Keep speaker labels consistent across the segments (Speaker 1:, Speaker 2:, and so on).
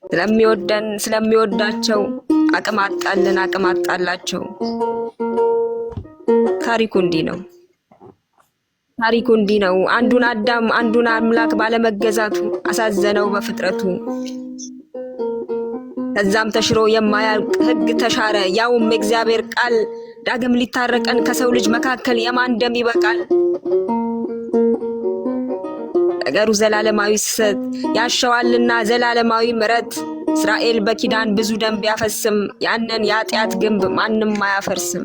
Speaker 1: ስለሚወዳቸው አቅም አጣላቸው። ታሪኩ እንዲህ ነው። አንዱን አዳም አንዱን አምላክ ባለመገዛቱ አሳዘነው በፍጥረቱ። ከዛም ተሽሮ የማያልቅ ሕግ ተሻረ፣ ያውም እግዚአብሔር ቃል። ዳግም ሊታረቀን ከሰው ልጅ መካከል የማን ደም ይበቃል? ነገሩ ዘላለማዊ ስህተት ያሸዋልና ዘላለማዊ ምሕረት። እስራኤል በኪዳን ብዙ ደም ቢያፈስም ያንን የኃጢአት ግንብ ማንም አያፈርስም።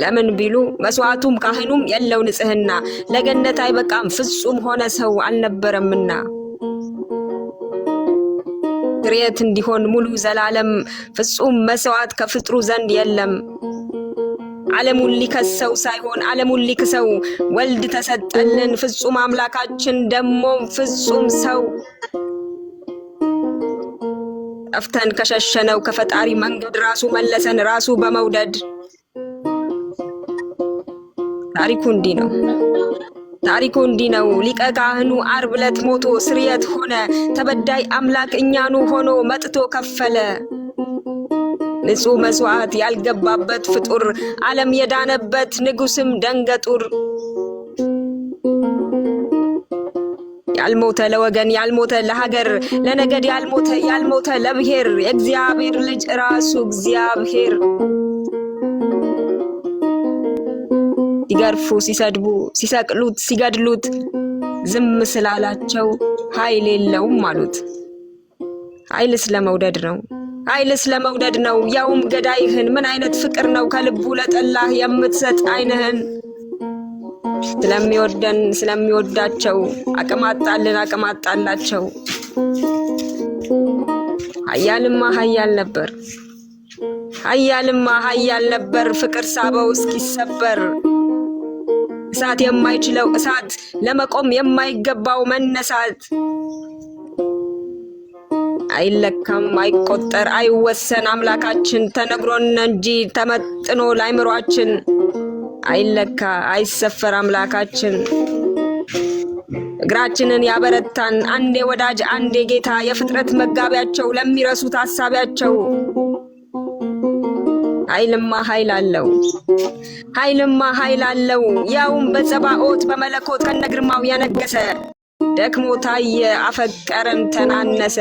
Speaker 1: ለምን ቢሉ መስዋዕቱም ካህኑም የለው ንጽሕና፣ ለገነት አይበቃም ፍጹም ሆነ ሰው አልነበረምና። ስርየት እንዲሆን ሙሉ ዘላለም ፍጹም መስዋዕት ከፍጥሩ ዘንድ የለም። ዓለሙን ሊከሰው ሳይሆን ዓለሙን ሊክሰው ወልድ ተሰጠልን ፍጹም አምላካችን ደሞ ፍጹም ሰው። ጠፍተን ከሸሸነው ከፈጣሪ መንገድ ራሱ መለሰን ራሱ በመውደድ። ታሪኩ እንዲህ ነው። ሊቀ ካህኑ ዓርብ ዕለት ሞቶ ስርየት ሆነ። ተበዳይ አምላክ እኛኑ ሆኖ መጥቶ ከፈለ። ንጹሕ መስዋዕት ያልገባበት ፍጡር ዓለም የዳነበት ንጉስም ደንገጡር። ያልሞተ ለወገን ያልሞተ ለሀገር ለነገድ ያልሞተ ለብሔር የእግዚአብሔር ልጅ ራሱ እግዚአብሔር። ሲገርፉ ሲሰድቡ ሲሰቅሉት ሲገድሉት ዝም ስላላቸው ኃይል የለውም አሉት። ኃይልስ ለመውደድ ነው ያውም ገዳይህን። ምን አይነት ፍቅር ነው ከልቡ ለጠላህ የምትሰጥ ዓይንህን? ስለሚወዳቸው አቅም አጣላቸው። ኃያልማ ኃያል ነበር ፍቅር ሳበው እስኪሰበር። እሳት የማይችለው እሳት ለመቆም የማይገባው መነሳት። አይለካም አይቆጠር አይወሰን አምላካችን፣ ተነግሮን እንጂ ተመጥኖ ላይምሯችን። አይለካ አይሰፈር አምላካችን። እግራችንን ያበረታን አንዴ ወዳጅ አንዴ ጌታ፣ የፍጥረት መጋቢያቸው ለሚረሱት ሐሳቢያቸው። ኃይልማ ኃይል አለው ያውም በጸባኦት በመለኮት ከነግርማው ያነገሰ። ደክሞ ታየ አፈቀረን ተናነሰ።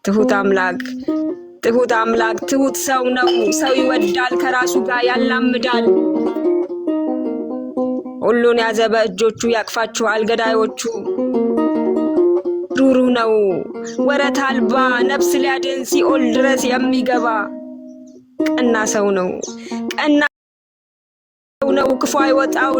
Speaker 1: ትሁት አምላክ ትሁት ሰው ነው። ሰው ይወዳል ከራሱ ጋር ያላምዳል። ሁሉን ያዘ በእጆቹ ያቅፋችኋል ገዳዮቹ። ሩሩ ነው ወረት አልባ ነፍስ ሊያድን ሲኦል ድረስ የሚገባ። ቀና ሰው ነው ክፉ አይወጣው